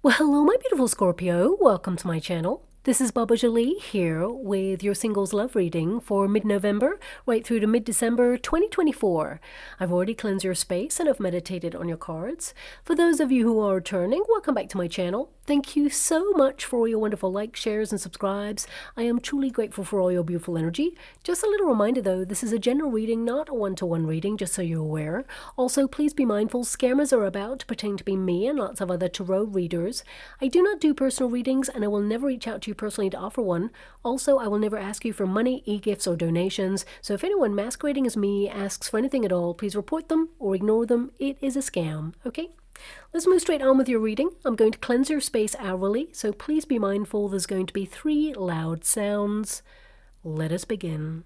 Well, hello, my beautiful Scorpio. Welcome to my channel. This is Baba Jolie here with your singles love reading for mid-November right through to mid-December 2024. I've already cleansed your space and I've meditated on your cards. For those of you who are returning, welcome back to my channel. Thank you so much for all your wonderful likes, shares, and subscribes. I am truly grateful for all your beautiful energy. Just a little reminder though, this is a general reading, not a one-to-one reading, just so you're aware. Also, please be mindful, scammers are about to pretend to be me and lots of other tarot readers. I do not do personal readings and I will never reach out to you personally to offer one. Also, I will never ask you for money, e-gifts, or donations. So if anyone masquerading as me asks for anything at all, please report them or ignore them. It is a scam, okay? Let's move straight on with your reading. I'm going to cleanse your space hourly, so please be mindful there's going to be 3 loud sounds. Let us begin.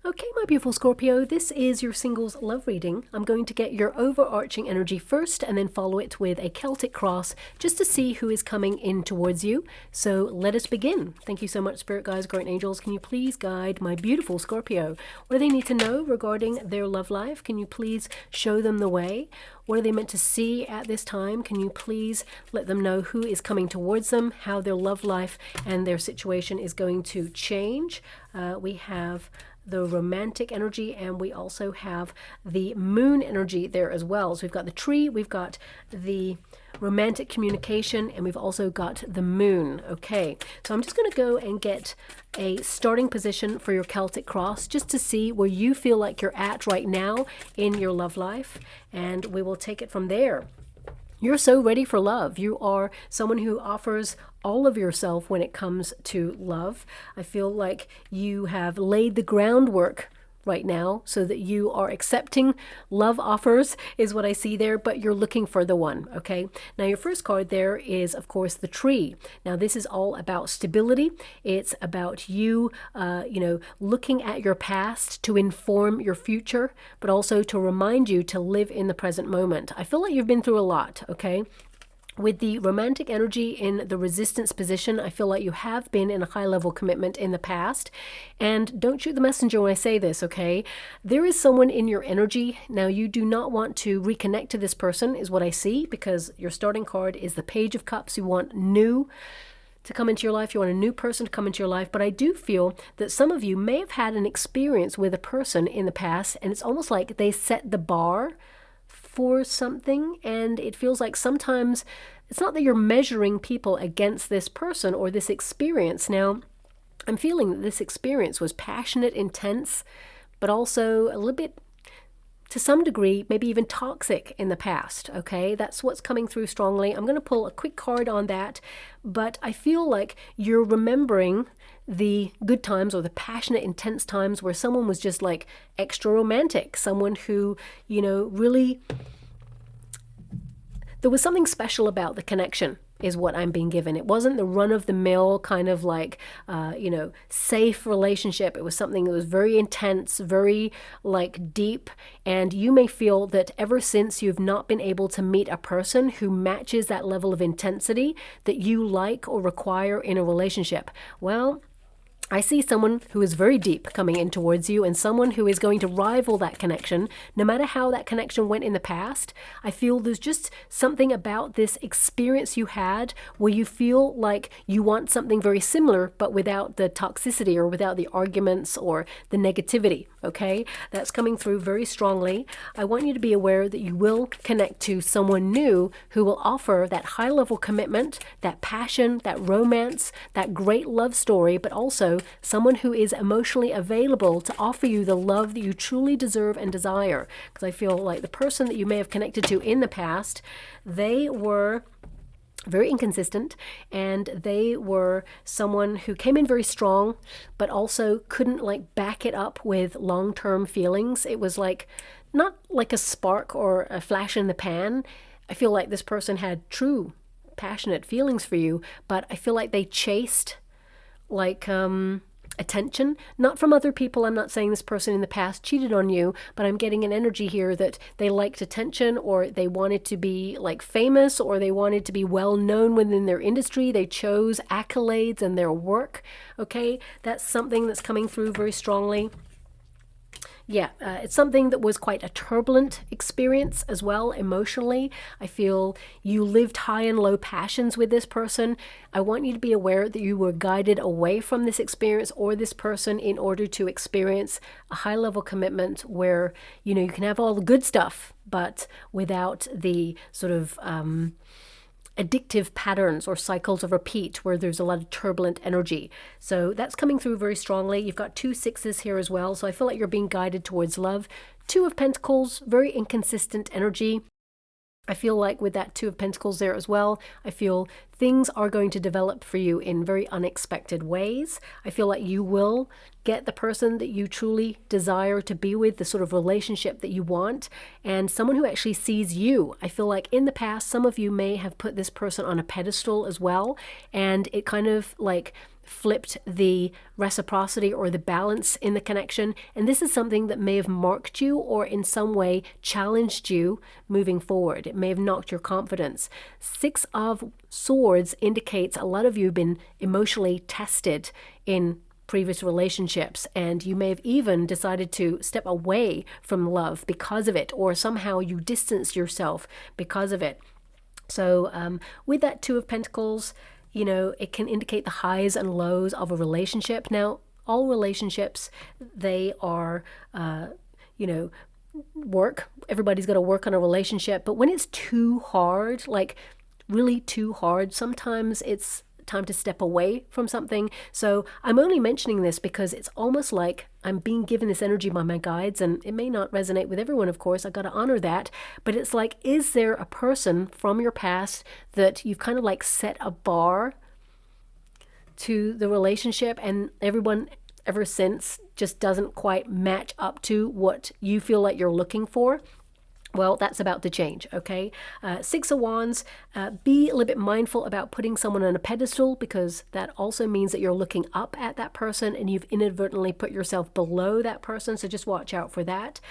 Okay, my beautiful Scorpio, this is your singles love reading. I'm going to get your overarching energy first and then follow it with a Celtic cross just to see who is coming in towards you. So let us begin. Thank you so much, Spirit Guides, Guardian Angels. Can you please guide my beautiful Scorpio? What do they need to know regarding their love life? Can you please show them the way? What are they meant to see at this time? Can you please let them know who is coming towards them, how their love life and their situation is going to change? We have the romantic energy and we also have the moon energy there as well. So we've got the tree, we've got the romantic communication, and we've also got the moon. Okay, so I'm just going to go and get a starting position for your Celtic cross just to see where you feel like you're at right now in your love life, and we will take it from there. You're so ready for love. You are someone who offers all of yourself when it comes to love. I feel like you have laid the groundwork right now so that you are accepting love offers is what I see there, but you're looking for the one, okay? Now your first card there is of course the tree. Now this is all about stability. It's about you, looking at your past to inform your future, but also to remind you to live in the present moment. I feel like you've been through a lot, okay? With the romantic energy in the resistance position, I feel like you have been in a high-level commitment in the past. And don't shoot the messenger when I say this, okay? There is someone in your energy. Now, you do not want to reconnect to this person, is what I see, because your starting card is the Page of Cups. You want new to come into your life. You want a new person to come into your life. But I do feel that some of you may have had an experience with a person in the past, and it's almost like they set the bar for something, and it feels like sometimes it's not that you're measuring people against this person or this experience. Now, I'm feeling that this experience was passionate, intense, but also a little bit, to some degree, maybe even toxic in the past, okay? That's what's coming through strongly. I'm going to pull a quick card on that, but I feel like you're remembering the good times or the passionate, intense times where someone was just like extra romantic, someone who, really, there was something special about the connection is what I'm being given. It wasn't the run-of-the-mill kind of like, safe relationship. It was something that was very intense, very like deep. And you may feel that ever since you've not been able to meet a person who matches that level of intensity that you like or require in a relationship. Well, I see someone who is very deep coming in towards you, and someone who is going to rival that connection. No matter how that connection went in the past, I feel there's just something about this experience you had where you feel like you want something very similar, but without the toxicity or without the arguments or the negativity, okay? That's coming through very strongly. I want you to be aware that you will connect to someone new who will offer that high-level commitment, that passion, that romance, that great love story, but also someone who is emotionally available to offer you the love that you truly deserve and desire. Because I feel like the person that you may have connected to in the past, they were very inconsistent, and they were someone who came in very strong, but also couldn't like back it up with long-term feelings. It was like, not like a spark or a flash in the pan. I feel like this person had true passionate feelings for you, but I feel like they chased like attention, not from other people. I'm not saying this person in the past cheated on you, but I'm getting an energy here that they liked attention, or they wanted to be like famous, or they wanted to be well known within their industry. They chose accolades in their work. Okay, that's something that's coming through very strongly. Yeah, it's something that was quite a turbulent experience as well, emotionally. I feel you lived high and low passions with this person. I want you to be aware that you were guided away from this experience or this person in order to experience a high level commitment where, you know, you can have all the good stuff, but without the sort of addictive patterns or cycles of repeat where there's a lot of turbulent energy. So that's coming through very strongly. You've got 2 6s here as well. So I feel like you're being guided towards love. 2 of Pentacles, very inconsistent energy. I feel like with that 2 of Pentacles there as well, I feel things are going to develop for you in very unexpected ways. I feel like you will get the person that you truly desire to be with, the sort of relationship that you want, and someone who actually sees you. I feel like in the past, some of you may have put this person on a pedestal as well, and it kind of like flipped the reciprocity or the balance in the connection. And this is something that may have marked you or in some way challenged you moving forward. It may have knocked your confidence. 6 of Swords indicates a lot of you have been emotionally tested in previous relationships, and you may have even decided to step away from love because of it, or somehow you distance yourself because of it. So with that 2 of Pentacles, you know, it can indicate the highs and lows of a relationship. Now, all relationships, they are, you know, work. Everybody's got to work on a relationship. But when it's too hard, like really too hard, sometimes it's time to step away from something. So I'm only mentioning this because it's almost like I'm being given this energy by my guides, and it may not resonate with everyone, of course. I got to honor that. But it's like, is there a person from your past that you've kind of like set a bar to the relationship, and everyone ever since just doesn't quite match up to what you feel like you're looking for? Well, that's about to change, okay? 6 of Wands, be a little bit mindful about putting someone on a pedestal, because that also means that you're looking up at that person and you've inadvertently put yourself below that person, so just watch out for that.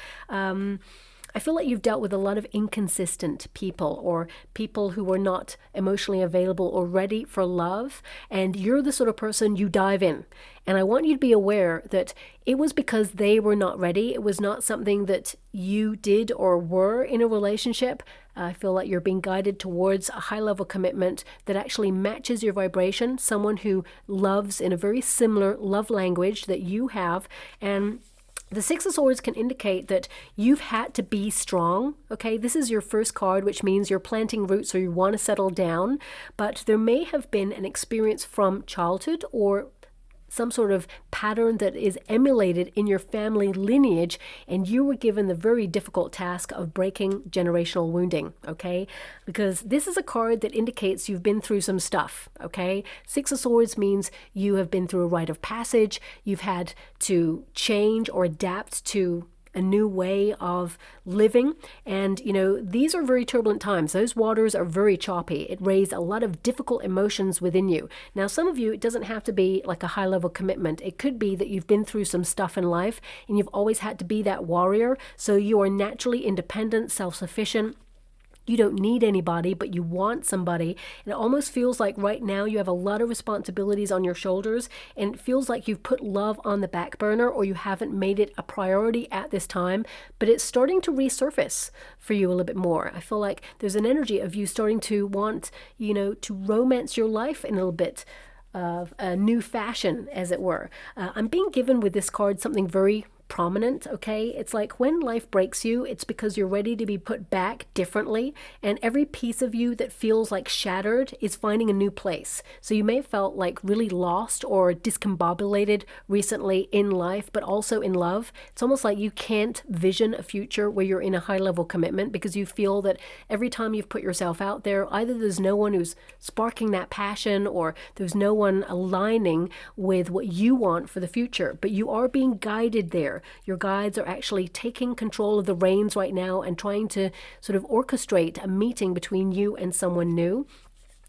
I feel like you've dealt with a lot of inconsistent people, or people who were not emotionally available or ready for love, and you're the sort of person, you dive in. And I want you to be aware that it was because they were not ready. It was not something that you did or were in a relationship. I feel like you're being guided towards a high-level commitment that actually matches your vibration, someone who loves in a very similar love language that you have. And the 6 of Swords can indicate that you've had to be strong, okay? This is your first card, which means you're planting roots or you want to settle down, but there may have been an experience from childhood or some sort of pattern that is emulated in your family lineage, and you were given the very difficult task of breaking generational wounding, okay? Because this is a card that indicates you've been through some stuff, okay? 6 of Swords means you have been through a rite of passage. You've had to change or adapt to a new way of living. And, you know, these are very turbulent times. Those waters are very choppy. It raised a lot of difficult emotions within you. Now, some of you, it doesn't have to be like a high level commitment. It could be that you've been through some stuff in life and you've always had to be that warrior. So you are naturally independent, self-sufficient. You don't need anybody, but you want somebody. And it almost feels like right now you have a lot of responsibilities on your shoulders, and it feels like you've put love on the back burner, or you haven't made it a priority at this time, but it's starting to resurface for you a little bit more. I feel like there's an energy of you starting to want, you know, to romance your life in a little bit of a new fashion, as it were. I'm being given with this card something very prominent, okay? It's like when life breaks you, it's because you're ready to be put back differently, and every piece of you that feels like shattered is finding a new place. So you may have felt like really lost or discombobulated recently in life, but also in love. It's almost like you can't vision a future where you're in a high-level commitment because you feel that every time you've put yourself out there, either there's no one who's sparking that passion, or there's no one aligning with what you want for the future, but you are being guided there. Your guides are actually taking control of the reins right now and trying to sort of orchestrate a meeting between you and someone new.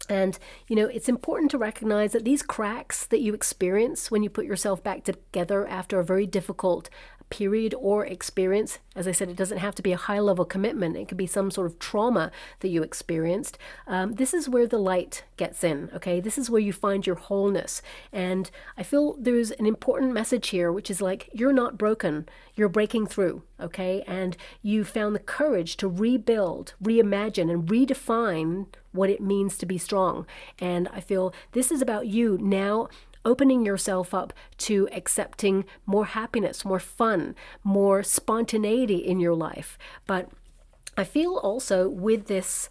And, you know, it's important to recognize that these cracks that you experience when you put yourself back together after a very difficult period or experience, as I said, it doesn't have to be a high level commitment. It could be some sort of trauma that you experienced. This is where the light gets in, okay? This is where you find your wholeness. And I feel there's an important message here, which is like, you're not broken. You're breaking through, okay? And you found the courage to rebuild, reimagine, and redefine what it means to be strong. And I feel this is about you now opening yourself up to accepting more happiness, more fun, more spontaneity in your life. But I feel also with this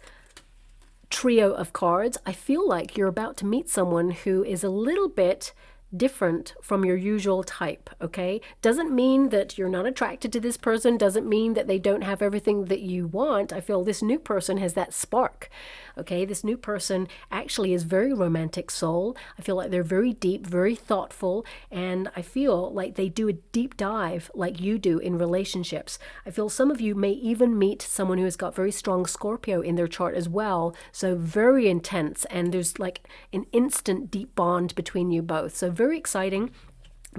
trio of cards, I feel like you're about to meet someone who is a little bit different from your usual type, okay? Doesn't mean that you're not attracted to this person, doesn't mean that they don't have everything that you want. I feel this new person has that spark, okay? This new person actually is very romantic soul. I feel like they're very deep, very thoughtful, and I feel like they do a deep dive like you do in relationships. I feel some of you may even meet someone who has got very strong Scorpio in their chart as well, so very intense, and there's like an instant deep bond between you both. So very exciting.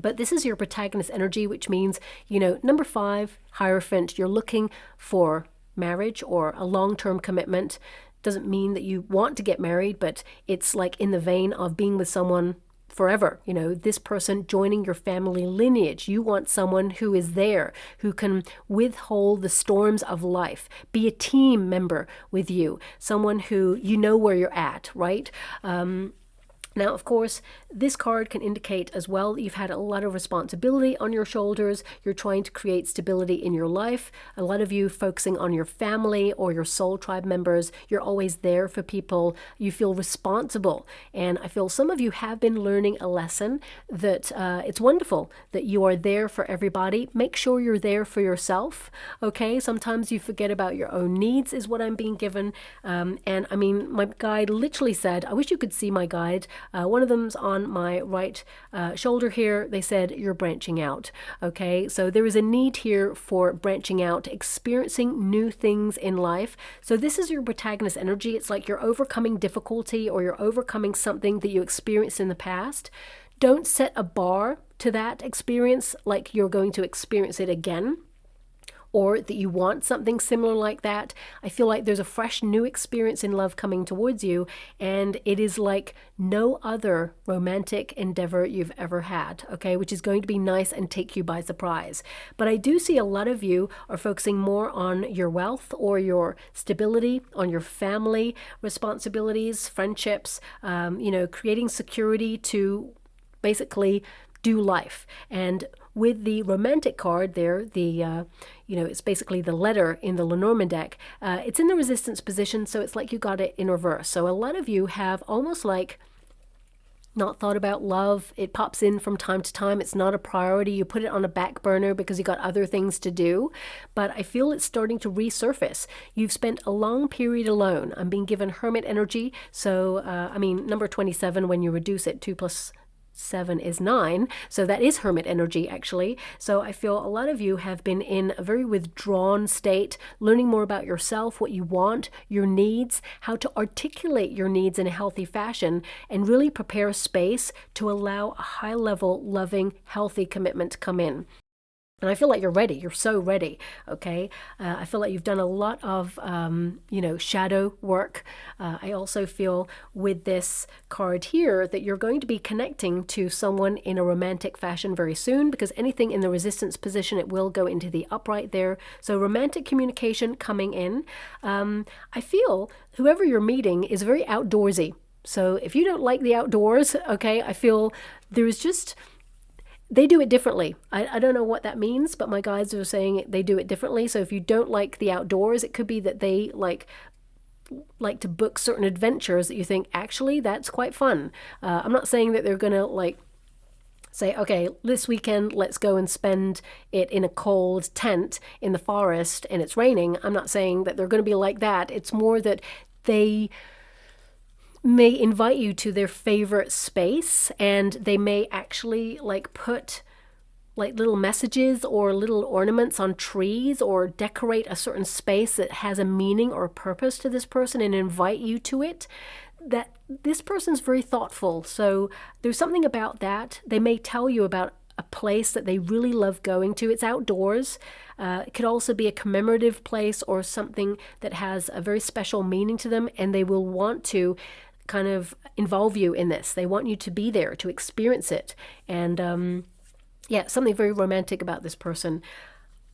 But this is your protagonist energy, which means, you know, number 5, Hierophant, you're looking for marriage or a long-term commitment. Doesn't mean that you want to get married, but it's like in the vein of being with someone forever. You know, this person joining your family lineage. You want someone who is there, who can withhold the storms of life, be a team member with you, someone who you know where you're at, right? Now, of course, this card can indicate as well that you've had a lot of responsibility on your shoulders. You're trying to create stability in your life. A lot of you focusing on your family or your soul tribe members. You're always there for people. You feel responsible. And I feel some of you have been learning a lesson that it's wonderful that you are there for everybody. Make sure you're there for yourself, okay? Sometimes you forget about your own needs is what I'm being given. And I mean, my guide literally said, I wish you could see my guide. One of them's on my right shoulder here. They said, you're branching out. Okay, so there is a need here for branching out, experiencing new things in life. So this is your protagonist energy. It's like you're overcoming difficulty or you're overcoming something that you experienced in the past. Don't set a bar to that experience like you're going to experience it again, or that you want something similar like that. I feel like there's a fresh new experience in love coming towards you, and it is like no other romantic endeavor you've ever had, okay, which is going to be nice and take you by surprise. But I do see a lot of you are focusing more on your wealth or your stability, on your family responsibilities, friendships, you know, creating security to basically do life. And with the romantic card there, the you know, it's basically the letter in the Lenormand deck. It's in the resistance position, so it's like you got it in reverse. So a lot of you have almost like not thought about love. It pops in from time to time. It's not a priority. You put it on a back burner because you got other things to do. But I feel it's starting to resurface. You've spent a long period alone. I'm being given Hermit energy. So, I mean, number 27, when you reduce it, 2 plus 7 is 9, so that is Hermit energy actually. So I feel a lot of you have been in a very withdrawn state, learning more about yourself, what you want, your needs, how to articulate your needs in a healthy fashion, and really prepare a space to allow a high level, loving, healthy commitment to come in. And I feel like you're ready. You're so ready, okay? I feel like you've done a lot of, you know, shadow work. I also feel with this card here that you're going to be connecting to someone in a romantic fashion very soon, because anything in the resistance position, it will go into the upright there. So romantic communication coming in. I feel whoever you're meeting is very outdoorsy. So if you don't like the outdoors, okay, I feel there's just... they do it differently. I don't know what that means, but my guides are saying they do it differently. So if you don't like the outdoors, it could be that they like to book certain adventures that you think, actually, that's quite fun. I'm not saying that they're going to like say, okay, this weekend, let's go and spend it in a cold tent in the forest and it's raining. I'm not saying that they're going to be like that. It's more that they may invite you to their favorite space, and they may actually like put like little messages or little ornaments on trees or decorate a certain space that has a meaning or a purpose to this person and invite you to it. that this person's very thoughtful. So there's something about that. They may tell you about a place that they really love going to. It's outdoors. It could also be a commemorative place or something that has a very special meaning to them, and they will want to kind of involve you in this. They want you to be there to experience it. And yeah, something very romantic about this person.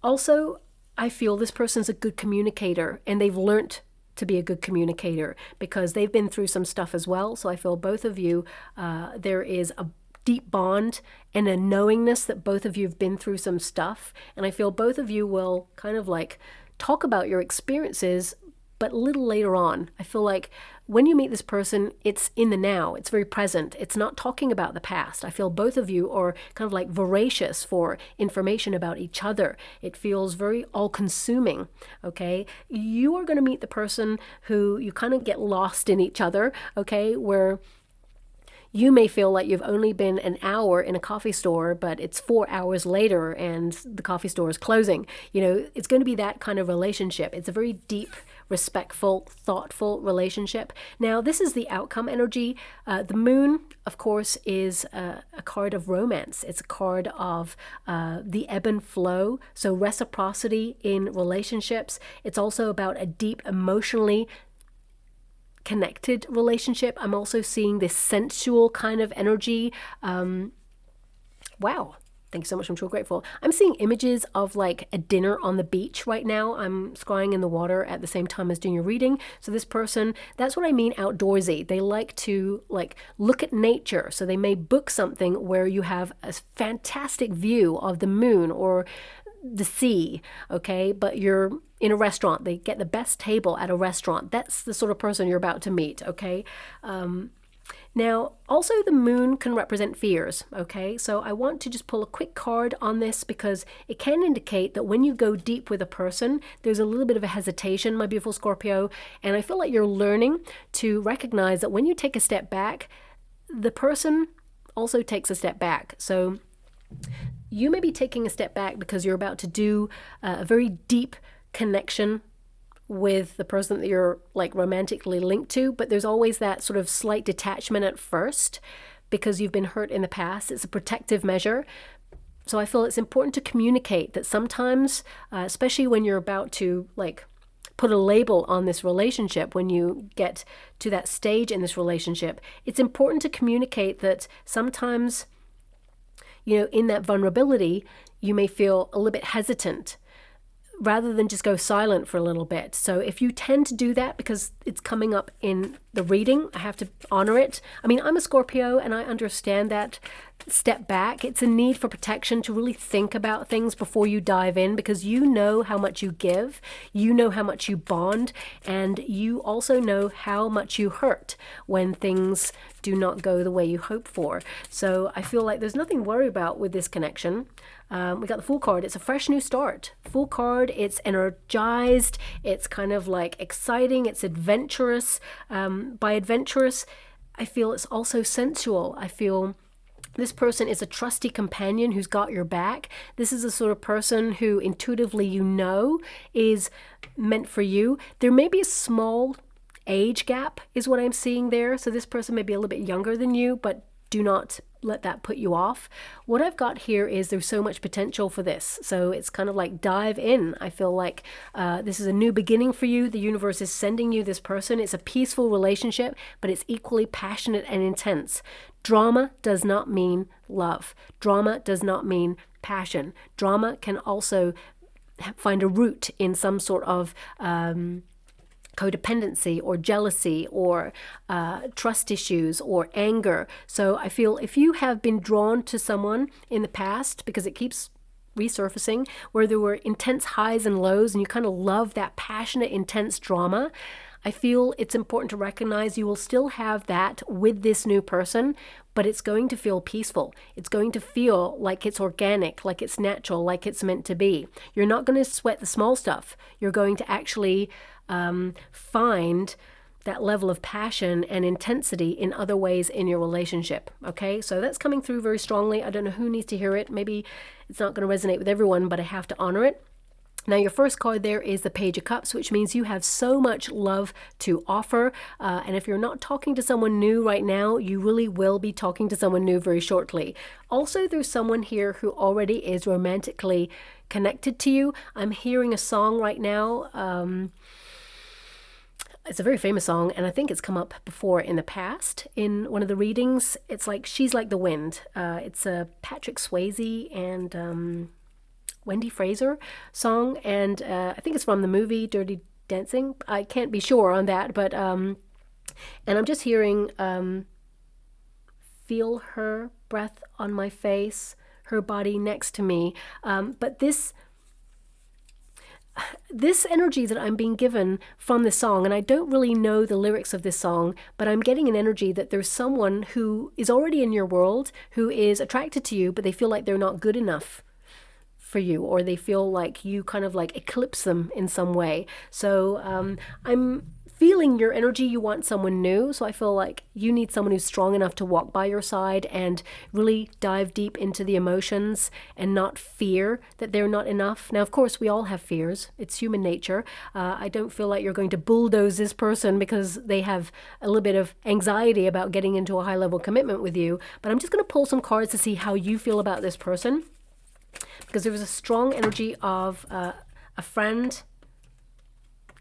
Also, I feel this person's a good communicator, and they've learnt to be a good communicator because they've been through some stuff as well. So I feel both of you, there is a deep bond and a knowingness that both of you have been through some stuff. And I feel both of you will kind of like talk about your experiences, but a little later on. I feel like when you meet this person, it's in the now. It's very present. It's not talking about the past. I feel both of you are kind of like voracious for information about each other. It feels very all-consuming, okay? You are going to meet the person who you kind of get lost in each other, okay, where you may feel like you've only been an hour in a coffee store, but it's 4 hours later and the coffee store is closing. You know, it's going to be that kind of relationship. It's a very deep, respectful, thoughtful relationship. Now, this is the outcome energy. The moon, of course, is a card of romance. It's a card of the ebb and flow. So reciprocity in relationships. It's also about a deep, emotionally connected relationship. I'm also seeing this sensual kind of energy. Wow. Thank you so much. I'm so grateful. I'm seeing images of like a dinner on the beach right now. I'm scrying in the water at the same time as doing your reading. So this person, that's what I mean outdoorsy. They like to like look at nature. So they may book something where you have a fantastic view of the moon or the sea, okay? But you're in a restaurant. They get the best table at a restaurant. That's the sort of person you're about to meet, okay? Now, also the moon can represent fears, okay? So I want to just pull a quick card on this because it can indicate that when you go deep with a person, there's a little bit of a hesitation, my beautiful Scorpio, and I feel like you're learning to recognize that when you take a step back, the person also takes a step back. So you may be taking a step back because you're about to do a very deep connection with the person that you're like romantically linked to, but there's always that sort of slight detachment at first because you've been hurt in the past. It's a protective measure. So I feel it's important to communicate that sometimes, especially when you're about to like put a label on this relationship, when you get to that stage in this relationship, it's important to communicate that sometimes, you know, in that vulnerability, you may feel a little bit hesitant rather than just go silent for a little bit. So if you tend to do that because it's coming up in the reading, I have to honor it. I mean, I'm a Scorpio and I understand that step back. It's a need for protection to really think about things before you dive in because you know how much you give, you know how much you bond, and you also know how much you hurt when things do not go the way you hope for. So I feel like there's nothing to worry about with this connection. We got the Fool card. It's a fresh new start. Fool card, it's energized. It's kind of like exciting. It's adventurous. By adventurous, I feel it's also sensual. I feel this person is a trusty companion who's got your back. This is the sort of person who intuitively you know is meant for you. There may be a small age gap is what I'm seeing there. So this person may be a little bit younger than you, but do not let that put you off. What I've got here is there's so much potential for this. So it's kind of like dive in. I feel like this is a new beginning for you. The universe is sending you this person. It's a peaceful relationship, but it's equally passionate and intense. Drama does not mean love. Drama does not mean passion. Drama can also find a root in some sort of codependency or jealousy or trust issues or anger. So I feel if you have been drawn to someone in the past, because it keeps resurfacing, where there were intense highs and lows and you kind of love that passionate, intense drama, I feel it's important to recognize you will still have that with this new person, but it's going to feel peaceful. It's going to feel like it's organic, like it's natural, like it's meant to be. You're not going to sweat the small stuff. You're going to actually find that level of passion and intensity in other ways in your relationship. Okay, so that's coming through very strongly. I don't know who needs to hear it. Maybe it's not going to resonate with everyone, but I have to honor it. Now, your first card there is the Page of Cups, which means you have so much love to offer. And if you're not talking to someone new right now, you really will be talking to someone new very shortly. Also, there's someone here who already is romantically connected to you. I'm hearing a song right now. It's a very famous song, and I think it's come up before in the past in one of the readings. It's like She's Like the Wind. It's a Patrick Swayze and Wendy Fraser song, and I think it's from the movie Dirty Dancing. I can't be sure on that, but and I'm just hearing feel her breath on my face, her body next to me. But this energy that I'm being given from this song, and I don't really know the lyrics of this song, but I'm getting an energy that there's someone who is already in your world, who is attracted to you, but they feel like they're not good enough for you, or they feel like you kind of like eclipse them in some way. So I'm feeling your energy. You want someone new, so I feel like you need someone who's strong enough to walk by your side and really dive deep into the emotions and not fear that they're not enough. Now, of course, we all have fears. It's human nature. I don't feel like you're going to bulldoze this person because they have a little bit of anxiety about getting into a high-level commitment with you, but I'm just going to pull some cards to see how you feel about this person, because there was a strong energy of a friend.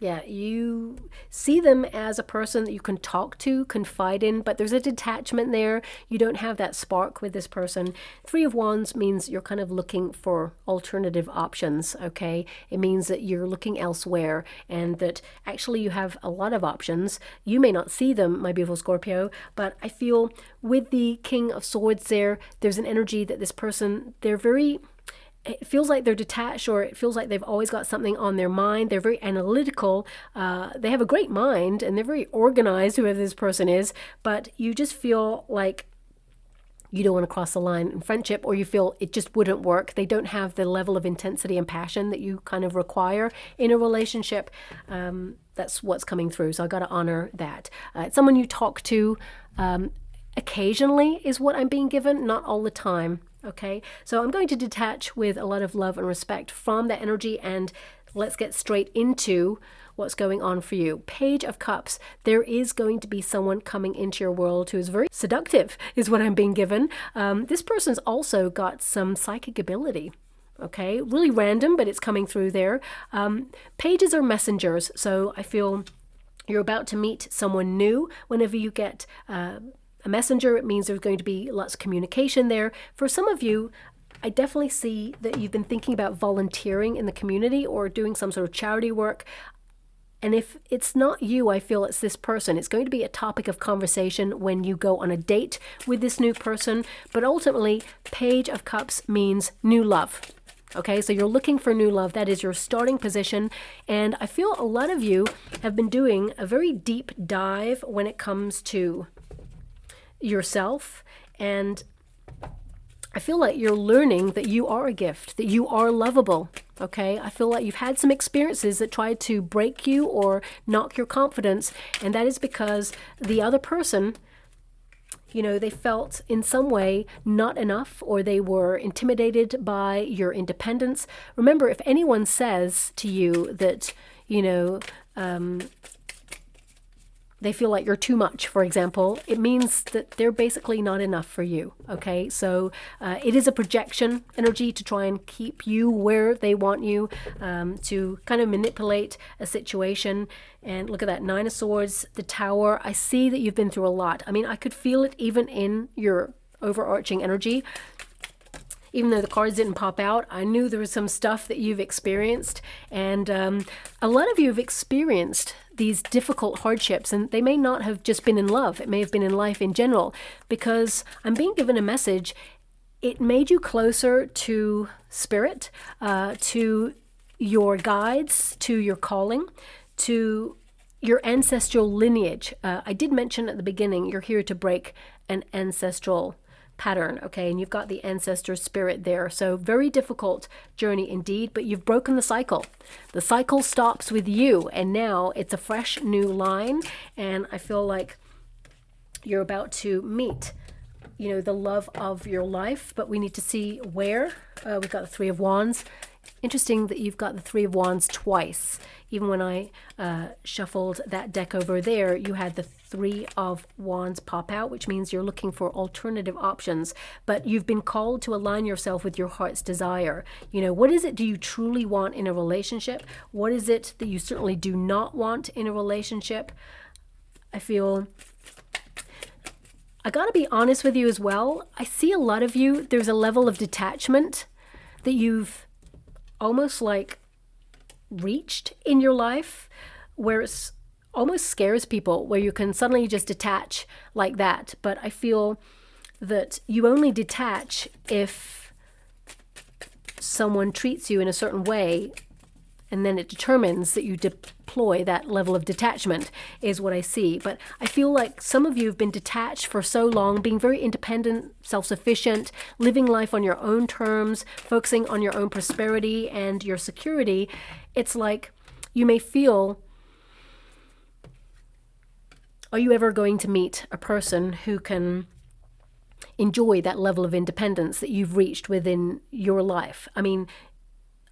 Yeah, you see them as a person that you can talk to, confide in, but there's a detachment there. You don't have that spark with this person. Three of Wands means you're kind of looking for alternative options, okay? It means that you're looking elsewhere and that actually you have a lot of options. You may not see them, my beautiful Scorpio, but I feel with the King of Swords there's an energy that this person, it feels like they're detached, or it feels like they've always got something on their mind. They're very analytical. They have a great mind, and they're very organized, whoever this person is, but you just feel like you don't want to cross the line in friendship, or you feel it just wouldn't work. They don't have the level of intensity and passion that you kind of require in a relationship. That's what's coming through, so I got to honor that. It's someone you talk to occasionally is what I'm being given, not all the time. Okay, so I'm going to detach with a lot of love and respect from that energy, and let's get straight into what's going on for you. Page of Cups. There is going to be someone coming into your world who is very seductive, is what I'm being given. This person's also got some psychic ability. Okay, really random, but it's coming through there. Pages are messengers, so I feel you're about to meet someone new. Whenever you get a messenger, it means there's going to be lots of communication there. For some of you, I definitely see that you've been thinking about volunteering in the community or doing some sort of charity work. And if it's not you, I feel it's this person. It's going to be a topic of conversation when you go on a date with this new person. But ultimately, Page of Cups means new love. Okay, so you're looking for new love. That is your starting position. And I feel a lot of you have been doing a very deep dive when it comes to yourself, and I feel like you're learning that you are a gift, that you are lovable. Okay, I feel like you've had some experiences that tried to break you or knock your confidence, and that is because the other person, they felt in some way not enough, or they were intimidated by your independence. Remember, if anyone says to you that they feel like you're too much, for example, it means that they're basically not enough for you, okay? So it is a projection energy to try and keep you where they want you, to kind of manipulate a situation. And look at that, Nine of Swords, the Tower. I see that you've been through a lot. I mean, I could feel it even in your overarching energy. Even though the cards didn't pop out, I knew there was some stuff that you've experienced. And a lot of you have experienced these difficult hardships, and they may not have just been in love. It may have been in life in general, because I'm being given a message. It made you closer to spirit, to your guides, to your calling, to your ancestral lineage. I did mention at the beginning, you're here to break an ancestral pattern, okay, and you've got the ancestor spirit there. So very difficult journey indeed, but you've broken the cycle. The cycle stops with you, and now it's a fresh new line, and I feel like you're about to meet you know, the love of your life, but we need to see where. We've got the Three of Wands. Interesting that you've got the Three of Wands twice. Even when I shuffled that deck over there, you had the Three of Wands pop out, which means you're looking for alternative options. But you've been called to align yourself with your heart's desire. You know, what is it do you truly want in a relationship? What is it that you certainly do not want in a relationship? I feel... I got to be honest with you as well. I see a lot of you, there's a level of detachment that you've almost like reached in your life where it's almost scares people, where you can suddenly just detach like that. But I feel that you only detach if someone treats you in a certain way, and then it determines that you deploy that level of detachment, is what I see. But I feel like some of you have been detached for so long, being very independent, self-sufficient, living life on your own terms, focusing on your own prosperity and your security. It's like you may feel, are you ever going to meet a person who can enjoy that level of independence that you've reached within your life? I mean,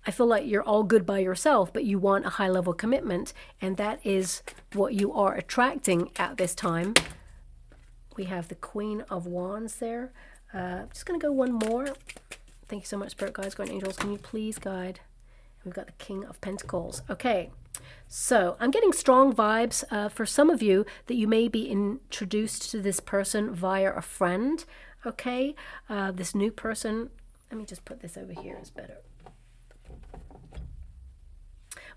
I feel like you're all good by yourself, but you want a high level commitment, and that is what you are attracting at this time. We have the Queen of Wands there. I'm just going to go one more. Thank you so much, Spirit Guides, Guardian Angels. Can you please guide? We've got the King of Pentacles. Okay, so I'm getting strong vibes for some of you that you may be introduced to this person via a friend. Okay, this new person. Let me just put this over here. It's better.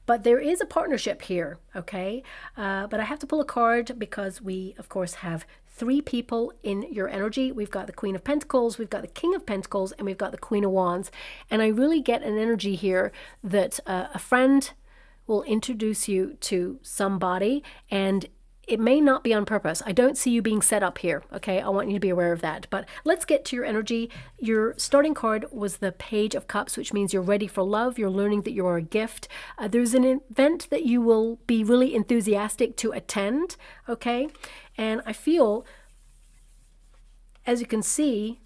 But there is a partnership here, okay? But I have to pull a card because we, of course, have three people in your energy. We've got the Queen of Pentacles, we've got the King of Pentacles, and we've got the Queen of Wands. And I really get an energy here that a friend will introduce you to somebody, and it may not be on purpose. I don't see you being set up here, okay? I want you to be aware of that. But let's get to your energy. Your starting card was the Page of Cups, which means you're ready for love. You're learning that you are a gift. There's an event that you will be really enthusiastic to attend, okay? And I feel, as you can see,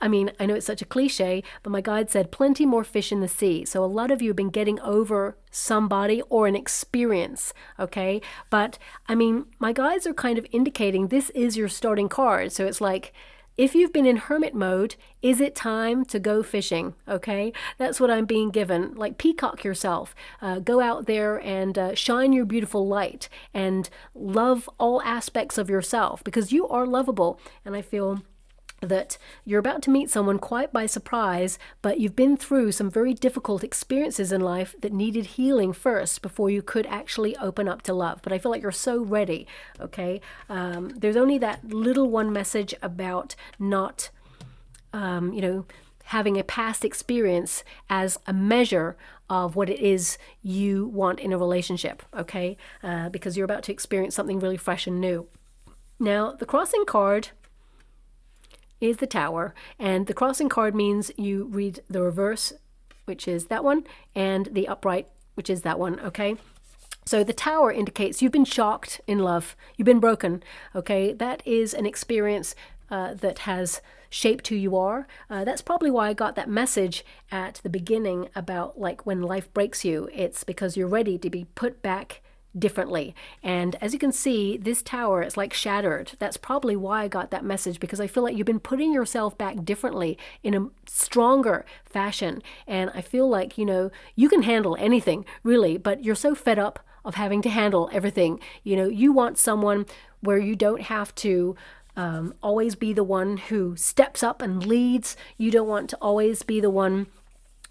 I mean, I know it's such a cliche, but my guide said plenty more fish in the sea. So a lot of you have been getting over somebody or an experience, okay? But I mean, my guides are kind of indicating this is your starting card. So it's like, if you've been in hermit mode, is it time to go fishing? Okay, that's what I'm being given. Like, peacock yourself. Go out there and shine your beautiful light and love all aspects of yourself, because you are lovable. And I feel that you're about to meet someone quite by surprise, but you've been through some very difficult experiences in life that needed healing first before you could actually open up to love. But I feel like you're so ready, okay? There's only that little one message about not, you know, having a past experience as a measure of what it is you want in a relationship, okay? Because you're about to experience something really fresh and new. Now, the crossing card is the Tower, and the crossing card means you read the reverse, which is that one, and the upright, which is that one, okay? So the Tower indicates you've been shocked in love, you've been broken, okay? That is an experience that has shaped who you are. That's probably why I got that message at the beginning about, like, when life breaks you, it's because you're ready to be put back differently. And as you can see, this Tower is like shattered. That's probably why I got that message, because I feel like you've been putting yourself back differently in a stronger fashion. And I feel like, you know, you can handle anything really, but you're so fed up of having to handle everything. You know, you want someone where you don't have to always be the one who steps up and leads. You don't want to always be the one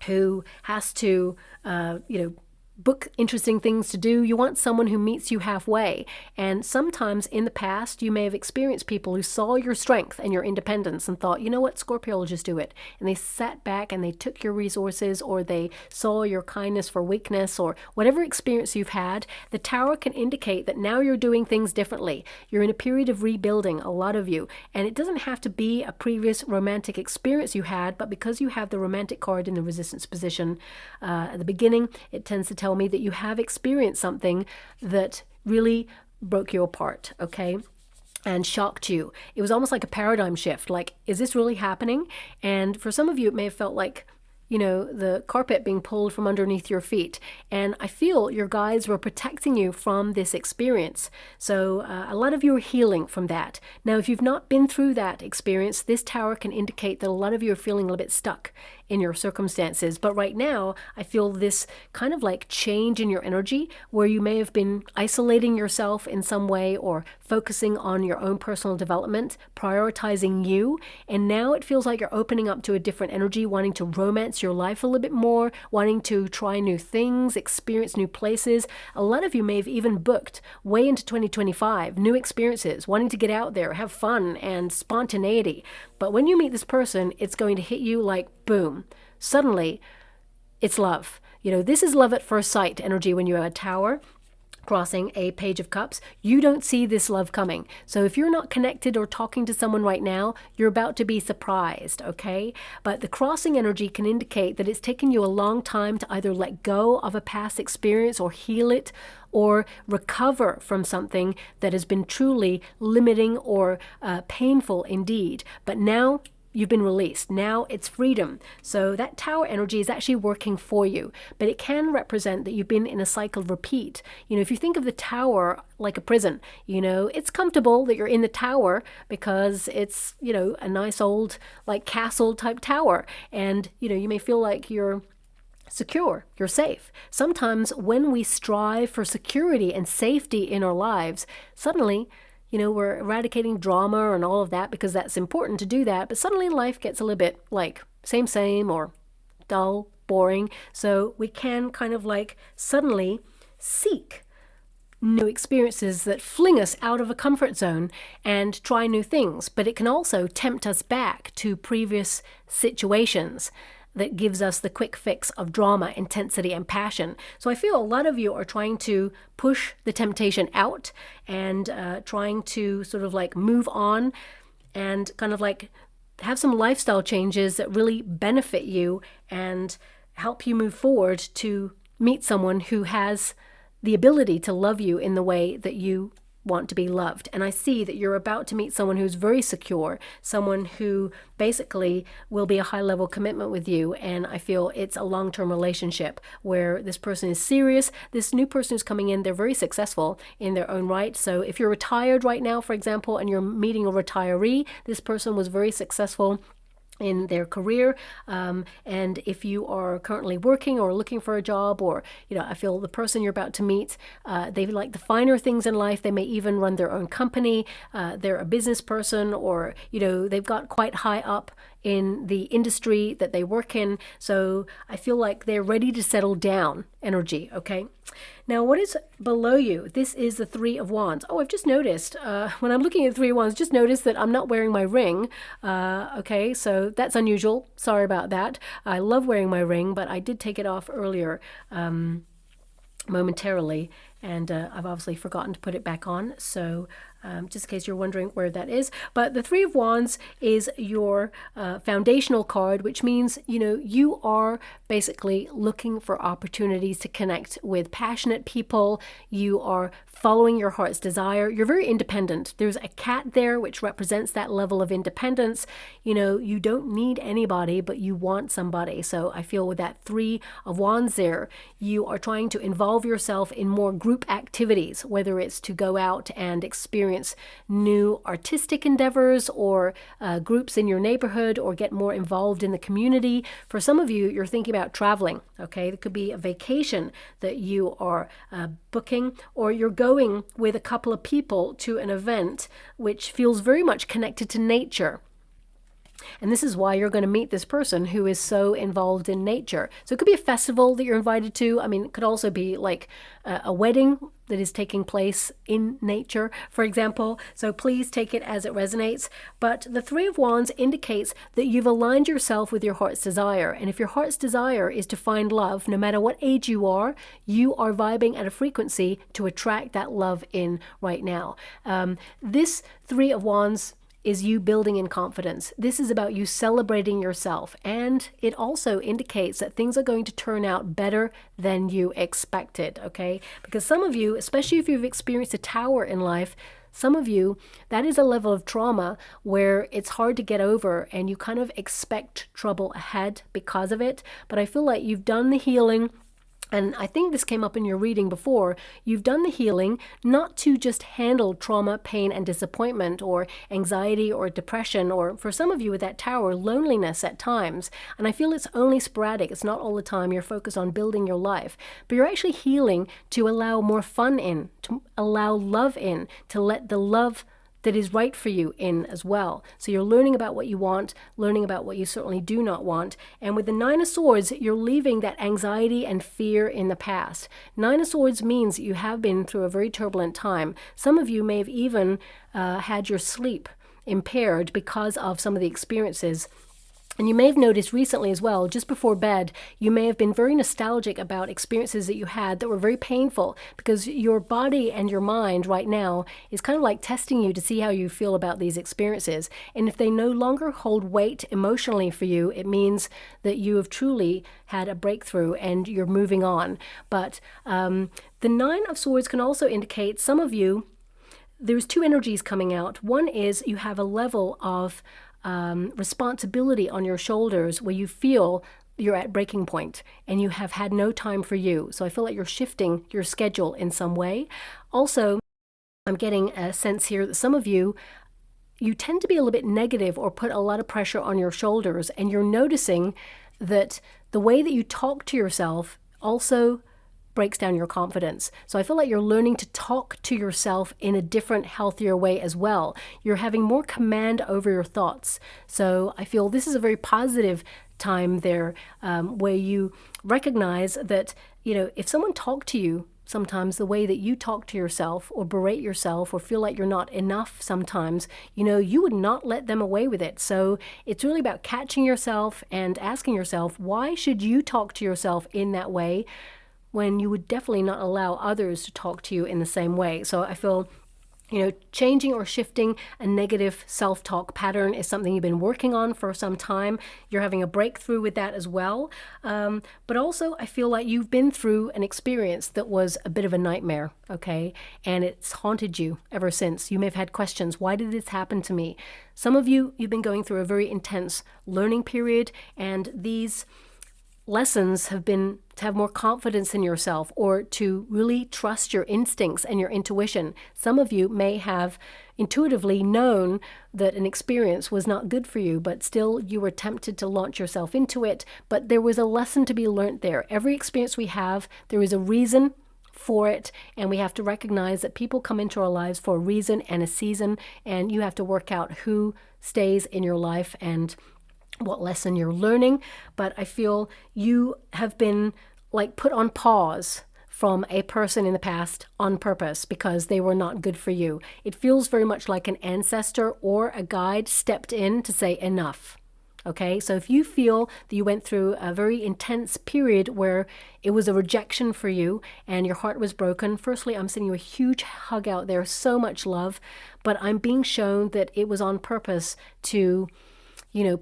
who has to, you know, book interesting things to do. You want someone who meets you halfway. And sometimes in the past, you may have experienced people who saw your strength and your independence and thought, you know what, Scorpio will just do it. And they sat back and they took your resources, or they saw your kindness for weakness, or whatever experience you've had. The Tower can indicate that now you're doing things differently. You're in a period of rebuilding, a lot of you. And it doesn't have to be a previous romantic experience you had, but because you have the romantic card in the resistance position at the beginning, it tends to tell me that you have experienced something that really broke you apart, okay? and shocked you. It was almost like a paradigm shift. Like, is this really happening? And for some of you, it may have felt like, you know, the carpet being pulled from underneath your feet. And I feel your guides were protecting you from this experience. So a lot of you are healing from that. Now, if you've not been through that experience, this tower can indicate that a lot of you are feeling a little bit stuck in your circumstances. But right now, I feel this kind of like change in your energy where you may have been isolating yourself in some way or focusing on your own personal development, prioritizing you. And now it feels like you're opening up to a different energy, wanting to romance your life a little bit more, wanting to try new things, experience new places. A lot of you may have even booked way into 2025, new experiences, wanting to get out there, have fun and spontaneity. But when you meet this person, it's going to hit you like boom. Suddenly, it's love. You know, this is love at first sight energy when you have a tower crossing a page of cups. You don't see this love coming. So if you're not connected or talking to someone right now, you're about to be surprised, okay? But the crossing energy can indicate that it's taken you a long time to either let go of a past experience or heal it or recover from something that has been truly limiting or painful indeed. But now you've been released. Now it's freedom. So that tower energy is actually working for you, but it can represent that you've been in a cycle of repeat. You know, if you think of the tower like a prison, you know, it's comfortable that you're in the tower because it's, you know, a nice old like castle type tower. And, you know, you may feel like you're secure, you're safe. Sometimes when we strive for security and safety in our lives, suddenly, you know, we're eradicating drama and all of that because that's important to do that. But suddenly life gets a little bit like same or dull, boring. So we can kind of like suddenly seek new experiences that fling us out of a comfort zone and try new things. But it can also tempt us back to previous situations that gives us the quick fix of drama, intensity, and passion. So I feel a lot of you are trying to push the temptation out and trying to sort of like move on and kind of like have some lifestyle changes that really benefit you and help you move forward to meet someone who has the ability to love you in the way that you want to be loved. And I see that you're about to meet someone who's very secure, someone who basically will be a high level commitment with you. And I feel it's a long-term relationship where this person is serious. This new person who's coming in, they're very successful in their own right. So if you're retired right now, for example, and you're meeting a retiree, this person was very successful in their career, and if you are currently working or looking for a job, or you know, I feel the person you're about to meet, they like the finer things in life. They may even run their own company. They're a business person, or you know, they've got quite high up in the industry that they work in. So I feel like they're ready to settle down energy. Okay. Now, what is below you? This is the Three of Wands. Oh, I've just noticed when I'm looking at the Three of Wands, just noticed that I'm not wearing my ring. Okay, so that's unusual. Sorry about that. I love wearing my ring, but I did take it off earlier momentarily, and I've obviously forgotten to put it back on. So just in case you're wondering where that is. But the Three of Wands is your foundational card, which means, you know, you are basically looking for opportunities to connect with passionate people. You are following your heart's desire. You're very independent. There's a cat there, which represents that level of independence. You know, you don't need anybody, but you want somebody. So I feel with that Three of Wands there, you are trying to involve yourself in more group activities, whether it's to go out and experience new artistic endeavors or groups in your neighborhood, or get more involved in the community. For some of you, you're thinking about traveling. Okay, it could be a vacation that you are booking, or you're going with a couple of people to an event which feels very much connected to nature. And this is why you're going to meet this person who is so involved in nature. So it could be a festival that you're invited to. I mean, it could also be like a wedding that is taking place in nature, for example. So please take it as it resonates. But the Three of Wands indicates that you've aligned yourself with your heart's desire. And if your heart's desire is to find love, no matter what age you are vibing at a frequency to attract that love in right now. This Three of Wands is you building in confidence. This is about you celebrating yourself. And it also indicates that things are going to turn out better than you expected, okay? Because some of you, especially if you've experienced a tower in life, Some of you, that is a level of trauma where it's hard to get over and you kind of expect trouble ahead because of it. But I feel like you've done the healing. And I think this came up in your reading before. You've done the healing not to just handle trauma, pain, and disappointment, or anxiety, or depression, or for some of you with that tower, loneliness at times. And I feel it's only sporadic. It's not all the time. You're focused on building your life. But you're actually healing to allow more fun in, to allow love in, to let the love that is right for you in as well. So you're learning about what you want, learning about what you certainly do not want. And with the Nine of Swords, you're leaving that anxiety and fear in the past. Nine of Swords means that you have been through a very turbulent time. Some of you may have even had your sleep impaired because of some of the experiences. And you may have noticed recently as well, just before bed, you may have been very nostalgic about experiences that you had that were very painful, because your body and your mind right now is kind of like testing you to see how you feel about these experiences. And if they no longer hold weight emotionally for you, it means that you have truly had a breakthrough and you're moving on. But the Nine of Swords can also indicate some of you, there's two energies coming out. One is you have a level of responsibility on your shoulders where you feel you're at breaking point and you have had no time for you. So I feel like you're shifting your schedule in some way. Also, I'm getting a sense here that some of you tend to be a little bit negative or put a lot of pressure on your shoulders, and you're noticing that the way that you talk to yourself also breaks down your confidence. So I feel like you're learning to talk to yourself in a different, healthier way as well. You're having more command over your thoughts. So I feel this is a very positive time there, where you recognize that, if someone talked to you, sometimes the way that you talk to yourself or berate yourself or feel like you're not enough sometimes, you would not let them away with it. So it's really about catching yourself and asking yourself, why should you talk to yourself in that way when you would definitely not allow others to talk to you in the same way? So I feel, changing or shifting a negative self-talk pattern is something you've been working on for some time. You're having a breakthrough with that as well. But also, I feel like you've been through an experience that was a bit of a nightmare, okay? And it's haunted you ever since. You may have had questions. Why did this happen to me? Some of you, you've been going through a very intense learning period, and these lessons have been to have more confidence in yourself or to really trust your instincts and your intuition. Some of you may have intuitively known that an experience was not good for you, but still you were tempted to launch yourself into it. But there was a lesson to be learned there. Every experience we have, there is a reason for it, and we have to recognize that people come into our lives for a reason and a season, and you have to work out who stays in your life and what lesson you're learning. But I feel you have been put on pause from a person in the past on purpose because they were not good for you. It feels very much like an ancestor or a guide stepped in to say enough. Okay, so if you feel that you went through a very intense period where it was a rejection for you and your heart was broken, firstly, I'm sending you a huge hug out there, so much love, but I'm being shown that it was on purpose to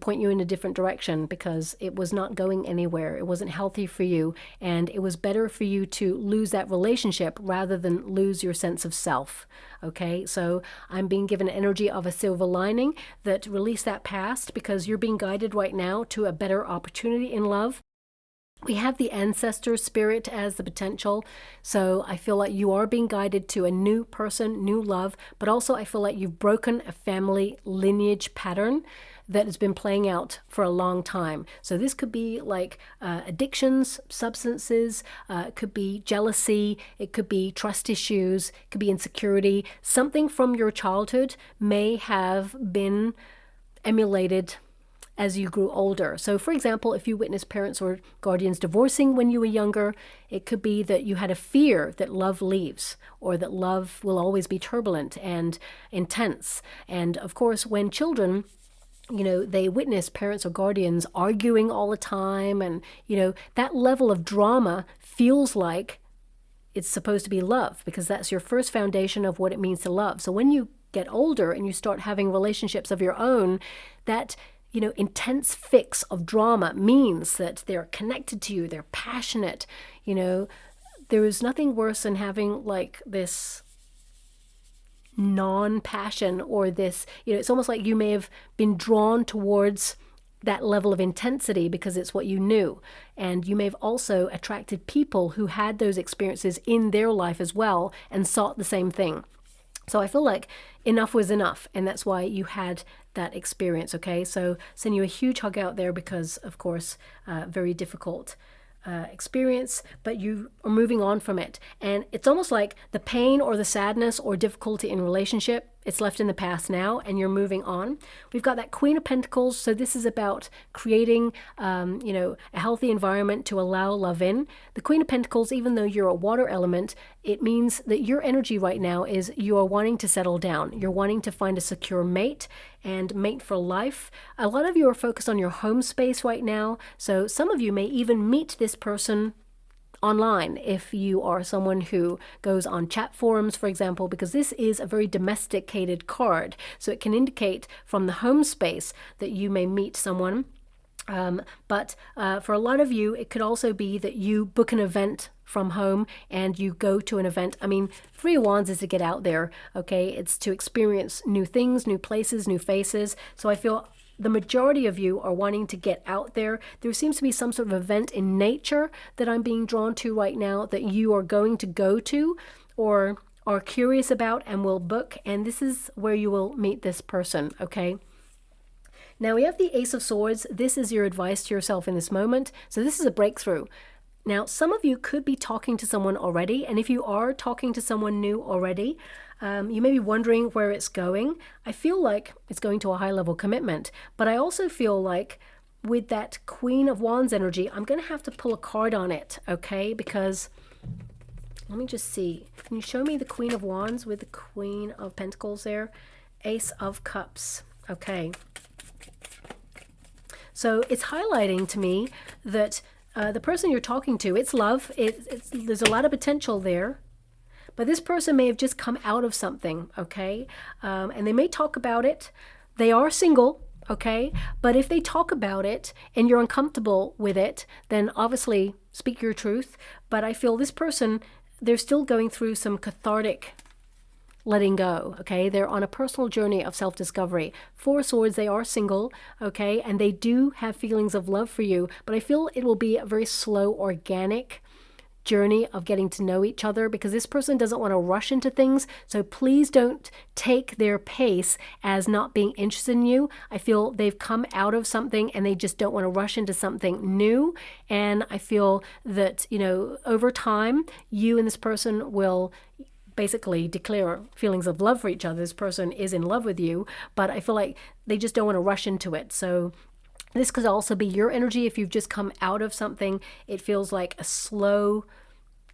point you in a different direction because it was not going anywhere. It wasn't healthy for you. And it was better for you to lose that relationship rather than lose your sense of self. Okay, so I'm being given energy of a silver lining that release that past because you're being guided right now to a better opportunity in love. We have the ancestor spirit as the potential. So I feel like you are being guided to a new person, new love, but also I feel like you've broken a family lineage pattern that has been playing out for a long time. So this could be like addictions, substances, it could be jealousy, it could be trust issues, it could be insecurity. Something from your childhood may have been emulated as you grew older. So for example, if you witnessed parents or guardians divorcing when you were younger, it could be that you had a fear that love leaves or that love will always be turbulent and intense. And of course, when children, they witness parents or guardians arguing all the time, and, that level of drama feels like it's supposed to be love because that's your first foundation of what it means to love. So when you get older and you start having relationships of your own, that intense fix of drama means that they're connected to you, they're passionate. There is nothing worse than having this non-passion, or this, it's almost like you may have been drawn towards that level of intensity because it's what you knew. And you may have also attracted people who had those experiences in their life as well and sought the same thing. So I feel like enough was enough, and that's why you had that experience, okay? So send you a huge hug out there because, of course, very difficult experience, but you are moving on from it. And it's almost like the pain or the sadness or difficulty in relationship, it's left in the past now and you're moving on. We've got that Queen of Pentacles. So this is about creating, a healthy environment to allow love in. The Queen of Pentacles, even though you're a water element, it means that your energy right now is you are wanting to settle down. You're wanting to find a secure mate and mate for life. A lot of you are focused on your home space right now. So some of you may even meet this person online if you are someone who goes on chat forums, for example, because this is a very domesticated card. So it can indicate from the home space that you may meet someone. But for a lot of you, it could also be that you book an event from home and you go to an event. I mean, Three of Wands is to get out there, okay? It's to experience new things, new places, new faces. So I feel the majority of you are wanting to get out there. There seems to be some sort of event in nature that I'm being drawn to right now that you are going to go to or are curious about and will book. And this is where you will meet this person, okay? Now we have the Ace of Swords. This is your advice to yourself in this moment. So this is a breakthrough. Now, some of you could be talking to someone already. And if you are talking to someone new already, you may be wondering where it's going. I feel like it's going to a high-level commitment. But I also feel like with that Queen of Wands energy, I'm going to have to pull a card on it, okay? Because, let me just see. Can you show me the Queen of Wands with the Queen of Pentacles there? Ace of Cups, okay. So it's highlighting to me that the person you're talking to, it's love. There's a lot of potential there. But this person may have just come out of something, okay? And they may talk about it. They are single, okay? But if they talk about it and you're uncomfortable with it, then obviously speak your truth. But I feel this person, they're still going through some cathartic letting go, okay? They're on a personal journey of self-discovery. Four of Swords, they are single, okay? And they do have feelings of love for you, but I feel it will be a very slow, organic journey of getting to know each other because this person doesn't want to rush into things. So please don't take their pace as not being interested in you. I feel they've come out of something and they just don't want to rush into something new. And I feel that, over time, you and this person will basically declare feelings of love for each other. This person is in love with you, but I feel like they just don't want to rush into it. So this could also be your energy if you've just come out of something. It feels like a slow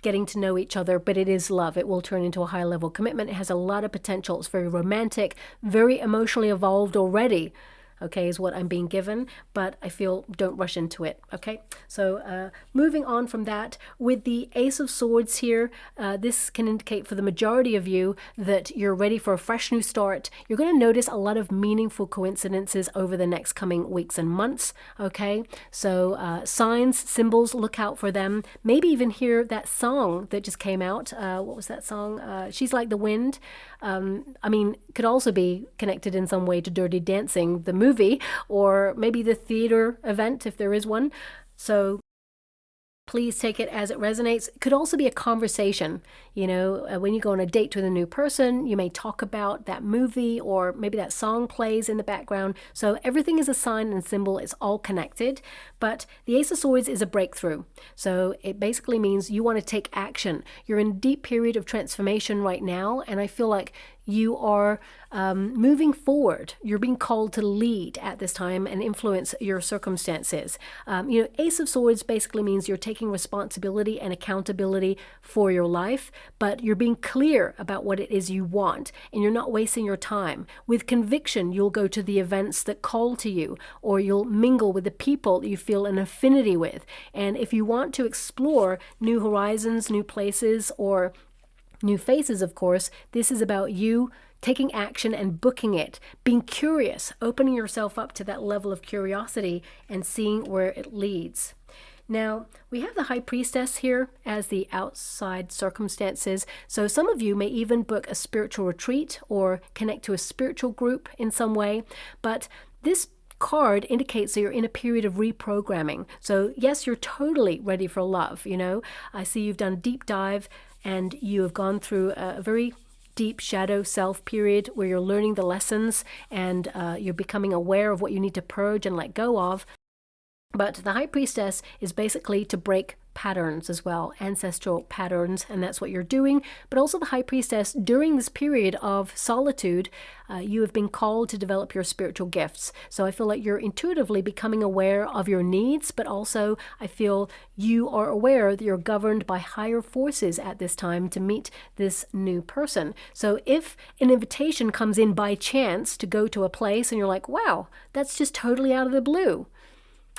getting to know each other, but it is love. It will turn into a high-level commitment. It has a lot of potential. It's very romantic, very emotionally evolved already, okay, is what I'm being given, but I feel don't rush into it, okay? So moving on from that, with the Ace of Swords here, this can indicate for the majority of you that you're ready for a fresh new start. You're going to notice a lot of meaningful coincidences over the next coming weeks and months, okay? So signs, symbols, look out for them. Maybe even hear that song that just came out. What was that song? She's Like the Wind. I mean, could also be connected in some way to Dirty Dancing, the movie, or maybe the theater event if there is one. So please take it as it resonates. It could also be a conversation. When you go on a date with a new person, you may talk about that movie, or maybe that song plays in the background. So everything is a sign and symbol. It's all connected. But the Ace of Swords is a breakthrough. So it basically means you want to take action. You're in a deep period of transformation right now, and I feel like you are moving forward. You're being called to lead at this time and influence your circumstances. Ace of Swords basically means you're taking responsibility and accountability for your life, but you're being clear about what it is you want, and you're not wasting your time. With conviction, you'll go to the events that call to you, or you'll mingle with the people you feel an affinity with. And if you want to explore new horizons, new places, or new faces, of course, this is about you taking action and booking it, being curious, opening yourself up to that level of curiosity and seeing where it leads. Now, we have the High Priestess here as the outside circumstances. So some of you may even book a spiritual retreat or connect to a spiritual group in some way. But this card indicates that you're in a period of reprogramming. So yes, you're totally ready for love. You know, I see you've done a deep dive and you have gone through a very deep shadow self period where you're learning the lessons and you're becoming aware of what you need to purge and let go of. But the High Priestess is basically to break patterns as well, ancestral patterns, and that's what you're doing. But also the High Priestess, during this period of solitude, you have been called to develop your spiritual gifts. So I feel like you're intuitively becoming aware of your needs, but also I feel you are aware that you're governed by higher forces at this time to meet this new person. So if an invitation comes in by chance to go to a place and you're like, wow, that's just totally out of the blue,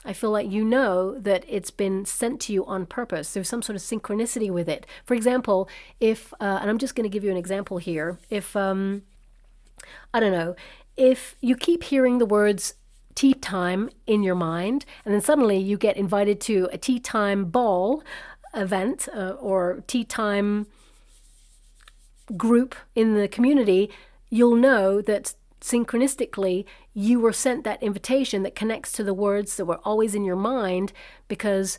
I feel like you know that it's been sent to you on purpose. There's some sort of synchronicity with it. For example, if, and I'm just going to give you an example here. If, I don't know, if you keep hearing the words tea time in your mind, and then suddenly you get invited to a tea time ball event or tea time group in the community, you'll know that synchronistically you were sent that invitation that connects to the words that were always in your mind, because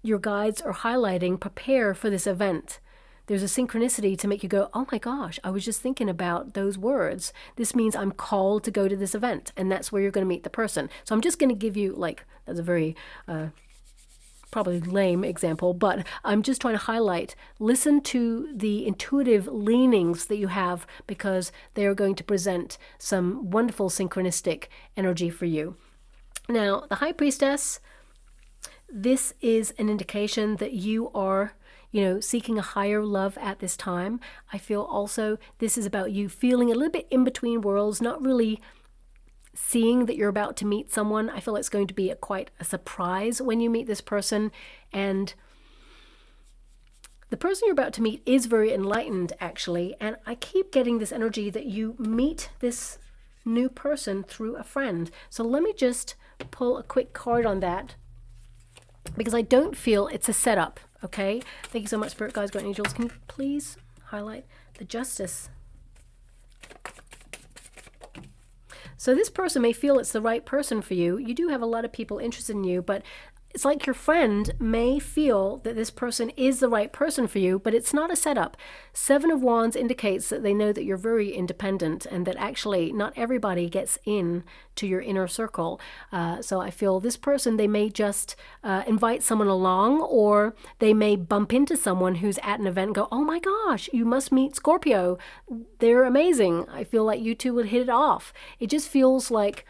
your guides are highlighting prepare for this event. There's a synchronicity to make you go, oh my gosh, I was just thinking about those words. This means I'm called to go to this event, and that's where you're going to meet the person. So I'm just going to give you, like, that's a very probably lame example, but I'm just trying to highlight, listen to the intuitive leanings that you have, because they are going to present some wonderful synchronistic energy for you. Now, the High Priestess, this is an indication that you are, you know, seeking a higher love at this time. I feel also this is about you feeling a little bit in between worlds, not really seeing that you're about to meet someone. I feel it's going to be quite a surprise when you meet this person, and the person you're about to meet is very enlightened actually, and I keep getting this energy that you meet this new person through a friend. So let me just pull a quick card on that, because I don't feel it's a setup. Okay, thank you so much, Spirit Guides, Guardian Angels. Can you please highlight the Justice? So this person may feel it's the right person for you. You do have a lot of people interested in you, but it's like your friend may feel that this person is the right person for you, but it's not a setup. Seven of Wands indicates that they know that you're very independent and that actually not everybody gets in to your inner circle. So I feel this person, they may just invite someone along, or they may bump into someone who's at an event and go, oh my gosh, you must meet Scorpio. They're amazing. I feel like you two would hit it off. It just feels like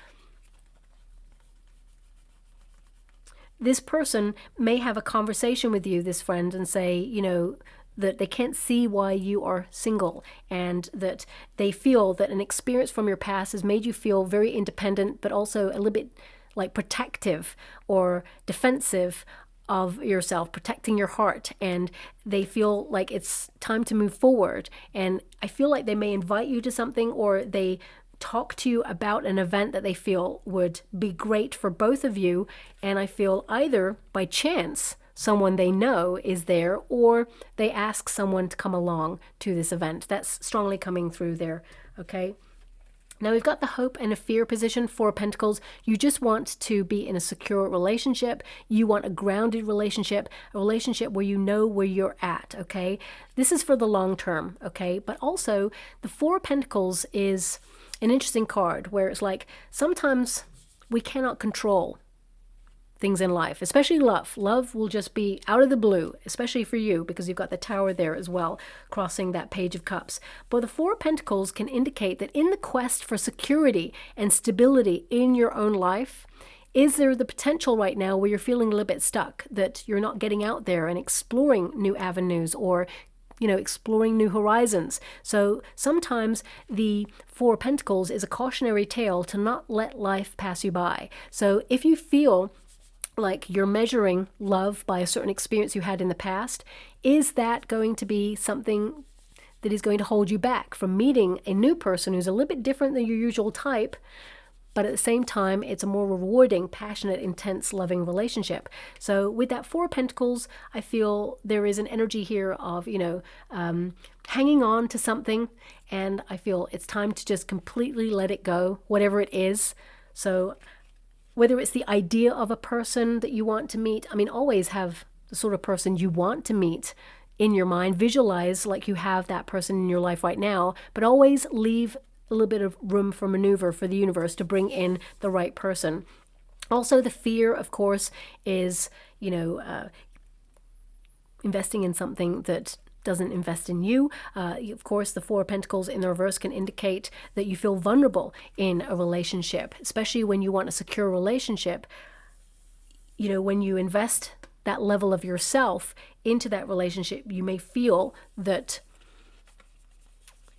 this person may have a conversation with you, this friend, and say, you know, that they can't see why you are single, and that they feel that an experience from your past has made you feel very independent, but also a little bit like protective or defensive of yourself, protecting your heart, and they feel like it's time to move forward. And I feel like they may invite you to something, or they talk to you about an event that they feel would be great for both of you. And I feel either by chance someone they know is there, or they ask someone to come along to this event. That's strongly coming through there. Okay, now we've got the Hope and a Fear position, Four of Pentacles. You just want to be in a secure relationship. You want a grounded relationship, a relationship where you know where you're at. Okay, this is for the long term. Okay, but also the Four of Pentacles is an interesting card, where it's like sometimes we cannot control things in life, especially love. Love will just be out of the blue, especially for you, because you've got the Tower there as well, crossing that Page of Cups. But the Four of Pentacles can indicate that in the quest for security and stability in your own life, is there the potential right now where you're feeling a little bit stuck, that you're not getting out there and exploring new avenues, or you know, exploring new horizons. So sometimes the Four of Pentacles is a cautionary tale to not let life pass you by. So if you feel like you're measuring love by a certain experience you had in the past, is that going to be something that is going to hold you back from meeting a new person who's a little bit different than your usual type, but at the same time, it's a more rewarding, passionate, intense, loving relationship. So with that Four of Pentacles, I feel there is an energy here of, hanging on to something, and I feel it's time to just completely let it go, whatever it is. So whether it's the idea of a person that you want to meet, I mean, always have the sort of person you want to meet in your mind. Visualize like you have that person in your life right now, but always leave a little bit of room for maneuver for the universe to bring in the right person. Also, the fear, of course, is, investing in something that doesn't invest in you. Of course, the Four of Pentacles in the reverse can indicate that you feel vulnerable in a relationship, especially when you want a secure relationship. When you invest that level of yourself into that relationship, you may feel that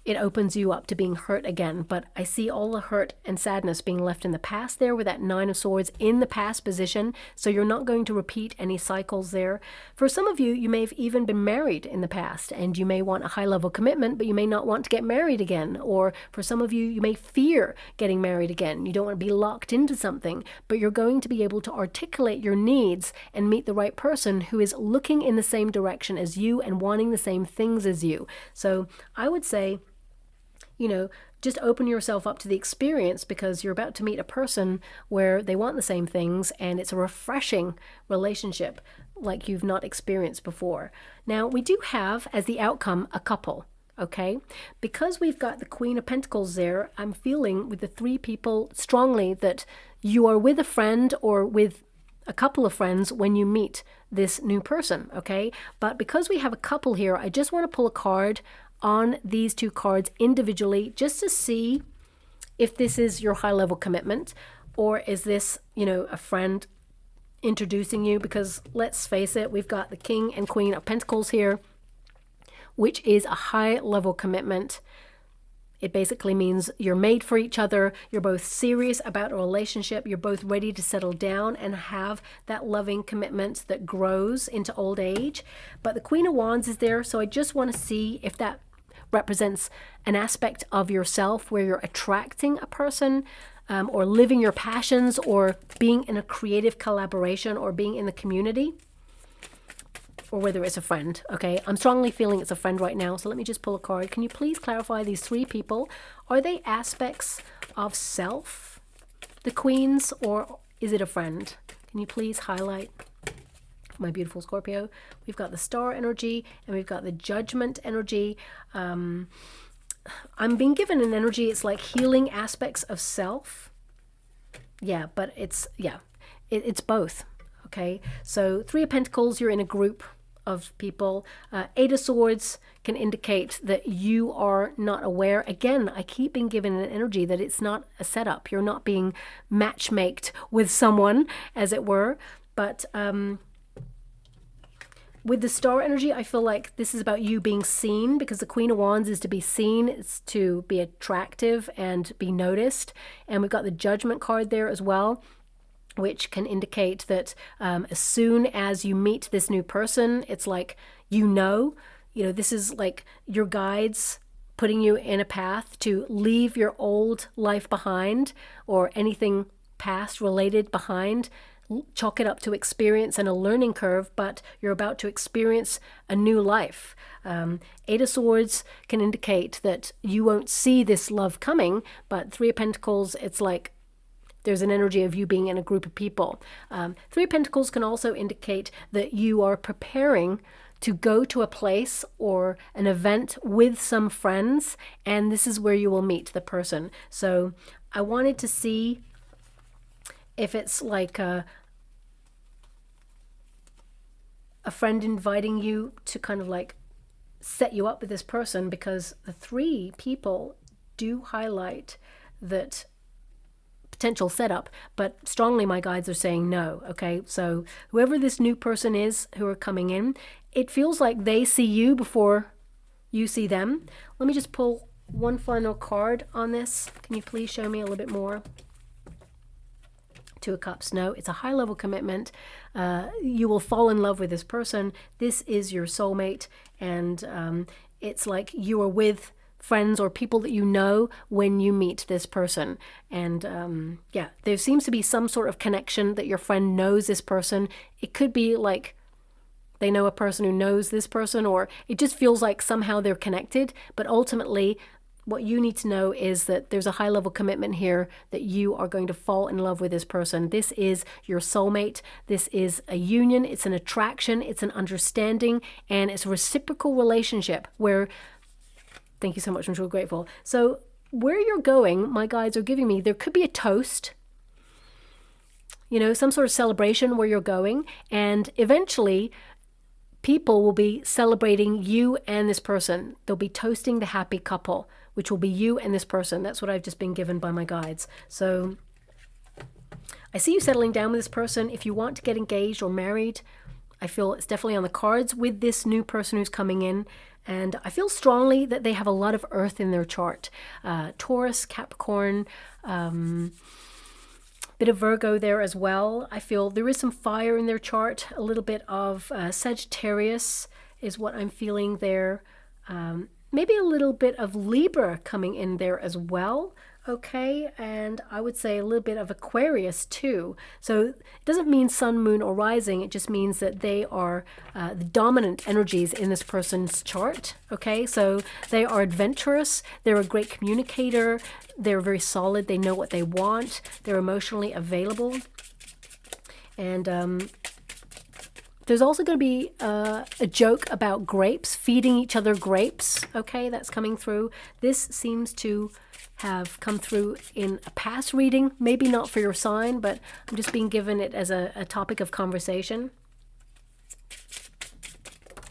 it opens you up to being hurt again. But I see all the hurt and sadness being left in the past there with that Nine of Swords in the past position. So you're not going to repeat any cycles there. For some of you, you may have even been married in the past and you may want a high level commitment, but you may not want to get married again. Or for some of you, you may fear getting married again. You don't want to be locked into something, but you're going to be able to articulate your needs and meet the right person who is looking in the same direction as you and wanting the same things as you. So I would say, just open yourself up to the experience, because you're about to meet a person where they want the same things, and it's a refreshing relationship like you've not experienced before. Now, we do have as the outcome a couple, okay? Because we've got the Queen of Pentacles there, I'm feeling with the three people strongly that you are with a friend or with a couple of friends when you meet this new person, okay? But because we have a couple here, I just want to pull a card on these two cards individually just to see if this is your high level commitment, or is this, a friend introducing you? Because let's face it, we've got the King and Queen of Pentacles here, which is a high level commitment. It basically means you're made for each other. You're both serious about a relationship. You're both ready to settle down and have that loving commitment that grows into old age. But the Queen of Wands is there. So I just want to see if that represents an aspect of yourself where you're attracting a person, or living your passions, or being in a creative collaboration, or being in the community, or whether it's a friend. Okay, I'm strongly feeling it's a friend right now. So let me just pull a card. Can you please clarify these three people? Are they aspects of self, the queens, or is it a friend? Can you please highlight, my beautiful Scorpio? We've got the Star energy and we've got the Judgment energy. I'm being given an energy, it's like healing aspects of self. Yeah, but it's both. Okay, so Three of Pentacles, you're in a group of people. Eight of Swords can indicate that you are not aware. Again, I keep being given an energy that it's not a setup. You're not being matchmaked with someone, as it were. But with the Star energy, I feel like this is about you being seen, because the Queen of Wands is to be seen, it's to be attractive and be noticed. And we've got the Judgment card there as well, which can indicate that as soon as you meet this new person, it's like, this is like your guides putting you in a path to leave your old life behind, or anything past related behind. Chalk it up to experience and a learning curve, but you're about to experience a new life. Eight of Swords can indicate that you won't see this love coming, but Three of Pentacles, it's like there's an energy of you being in a group of people. Three of Pentacles can also indicate that you are preparing to go to a place or an event with some friends, and this is where you will meet the person. So I wanted to see if it's like a friend inviting you to kind of like set you up with this person, because the three people do highlight that potential setup, but strongly my guides are saying no. Okay, so whoever this new person is who are coming in, it feels like they see you before you see them. Let me just pull one final card on this. Can you please show me a little bit more? Two of Cups. No, it's a high level commitment. You will fall in love with this person. This is your soulmate, and it's like you are with friends or people that you know when you meet this person. And yeah, there seems to be some sort of connection that your friend knows this person. It could be like they know a person who knows this person, or it just feels like somehow they're connected. But ultimately, what you need to know is that there's a high level commitment here, that you are going to fall in love with this person. This is your soulmate. This is a union. It's an attraction. It's an understanding. And it's a reciprocal relationship where, thank you so much, I'm so grateful. So where you're going, my guides are giving me, there could be a toast, you know, some sort of celebration where you're going. And eventually people will be celebrating you and this person. They'll be toasting the happy couple, which will be you and this person. That's what I've just been given by my guides. So I see you settling down with this person. If you want to get engaged or married, I feel it's definitely on the cards with this new person who's coming in. And I feel strongly that they have a lot of earth in their chart. Taurus, Capricorn, bit of Virgo there as well. I feel there is some fire in their chart. A little bit of Sagittarius is what I'm feeling there. Maybe a little bit of Libra coming in there as well. Okay, and I would say a little bit of Aquarius too. So it doesn't mean sun, moon, or rising. It just means that they are the dominant energies in this person's chart. Okay, so they are adventurous. They're a great communicator. They're very solid. They know what they want. They're emotionally available. And there's also going to be a joke about grapes, feeding each other grapes. Okay, that's coming through. This seems to have come through in a past reading, maybe not for your sign, but I'm just being given it as a topic of conversation.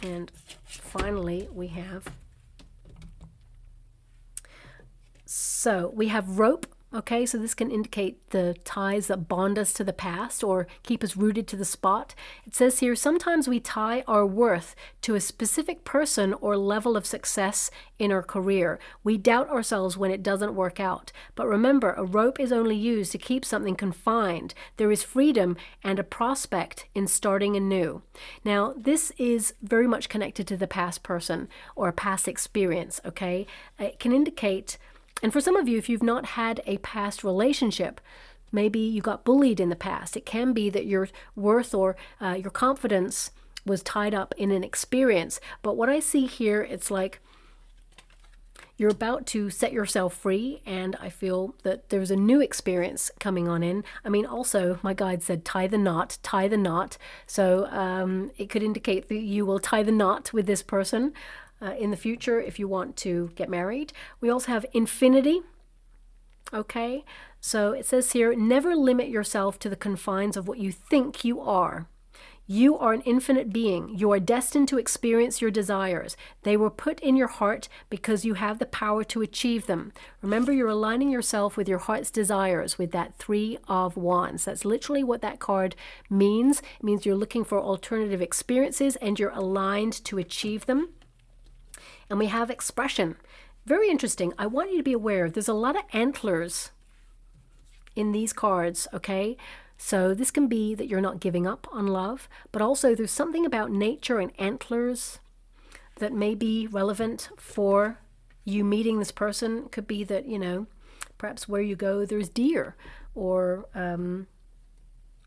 And finally, we have rope. Okay, so this can indicate the ties that bond us to the past or keep us rooted to the spot. It says here, sometimes we tie our worth to a specific person or level of success in our career. We doubt ourselves when it doesn't work out. But remember, a rope is only used to keep something confined. There is freedom and a prospect in starting anew. Now, this is very much connected to the past person or a past experience, okay? It can indicate... And for some of you, if you've not had a past relationship, maybe you got bullied in the past. It can be that your worth or your confidence was tied up in an experience. But what I see here, it's like you're about to set yourself free. And I feel that there's a new experience coming on in. I mean, also, my guide said, tie the knot, tie the knot. So it could indicate that you will tie the knot with this person in the future if you want to get married. We also have infinity. Okay, so it says here, never limit yourself to the confines of what you think you are. You are an infinite being. You are destined to experience your desires. They were put in your heart because you have the power to achieve them. Remember, you're aligning yourself with your heart's desires with that 3 of Wands. That's literally what that card means. It means you're looking for alternative experiences and you're aligned to achieve them. And we have expression. Very interesting. I want you to be aware, there's a lot of antlers in these cards, okay? So this can be that you're not giving up on love, but also there's something about nature and antlers that may be relevant for you meeting this person. It could be that, you know, perhaps where you go, there's deer or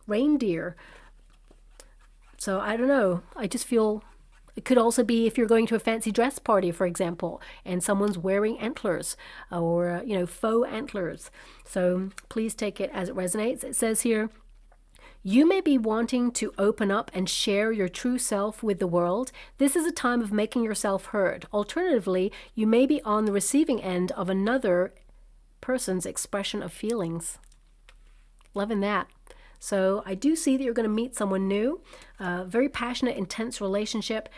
reindeer. So I don't know. I just feel... It could also be if you're going to a fancy dress party, for example, and someone's wearing antlers or, you know, faux antlers. So please take it as it resonates. It says here, you may be wanting to open up and share your true self with the world. This is a time of making yourself heard. Alternatively, you may be on the receiving end of another person's expression of feelings. Loving that. So I do see that you're going to meet someone new, very passionate, intense relationship.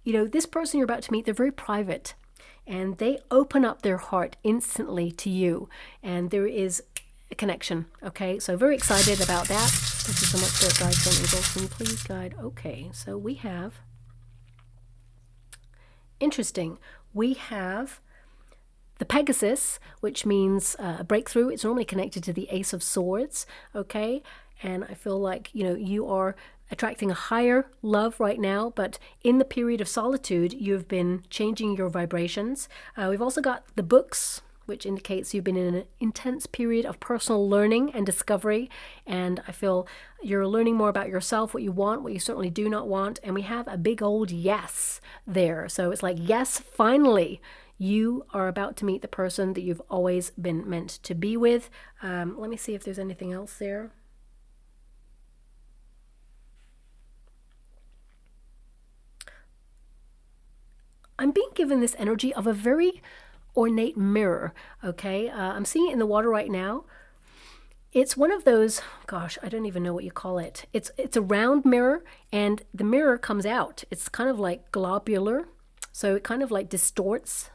You know, this person you're about to meet, they're very private and they open up their heart instantly to you. And there is a connection. Okay, so very excited about that. Thank you so much for it, guys. Can you please guide? Okay, so we have, interesting, we have the Pegasus, which means a breakthrough. It's normally connected to the Ace of Swords, okay? And I feel like, you know, you are attracting a higher love right now, but in the period of solitude, you've been changing your vibrations. We've also got the books, which indicates you've been in an intense period of personal learning and discovery. And I feel you're learning more about yourself, what you want, what you certainly do not want. And we have a big old yes there. So it's like, yes, finally, you are about to meet the person that you've always been meant to be with. Let me see if there's anything else there. I'm being given this energy of a very ornate mirror, okay? I'm seeing it in the water right now. It's one of those, gosh, I don't even know what you call it. It's a round mirror, and the mirror comes out. It's kind of like globular, so it kind of like distorts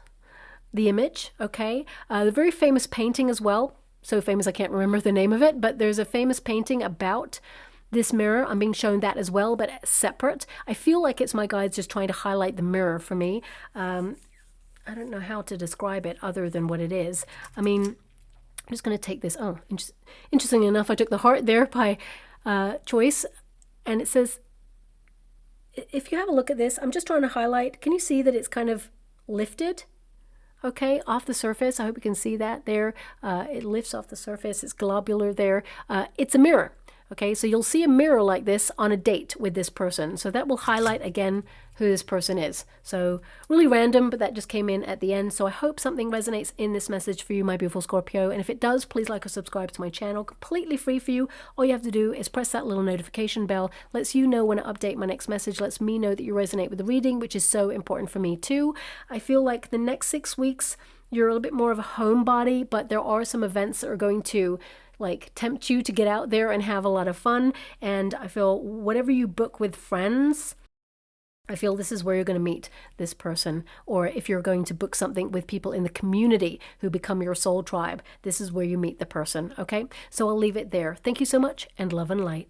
the image, okay? The very famous painting as well, so famous I can't remember the name of it, but there's a famous painting about this mirror. I'm being shown that as well, but separate. I feel like it's my guides just trying to highlight the mirror for me. I don't know how to describe it other than what it is. I mean, I'm just going to take this. Oh, interesting enough, I took the heart there by choice. And it says, if you have a look at this, I'm just trying to highlight. Can you see that it's kind of lifted? Okay, off the surface. I hope you can see that there. It lifts off the surface. It's globular there. It's a mirror. Okay, so you'll see a mirror like this on a date with this person. So that will highlight again who this person is. So really random, but that just came in at the end. So I hope something resonates in this message for you, my beautiful Scorpio. And if it does, please like or subscribe to my channel. Completely free for you. All you have to do is press that little notification bell. Lets you know when I update my next message. Lets me know that you resonate with the reading, which is so important for me too. I feel like the next 6 weeks, you're a little bit more of a homebody, but there are some events that are going to like tempt you to get out there and have a lot of fun. And I feel whatever you book with friends, I feel this is where you're going to meet this person. Or if you're going to book something with people in the community who become your soul tribe, this is where you meet the person. Okay, so I'll leave it there. Thank you so much, and love and light.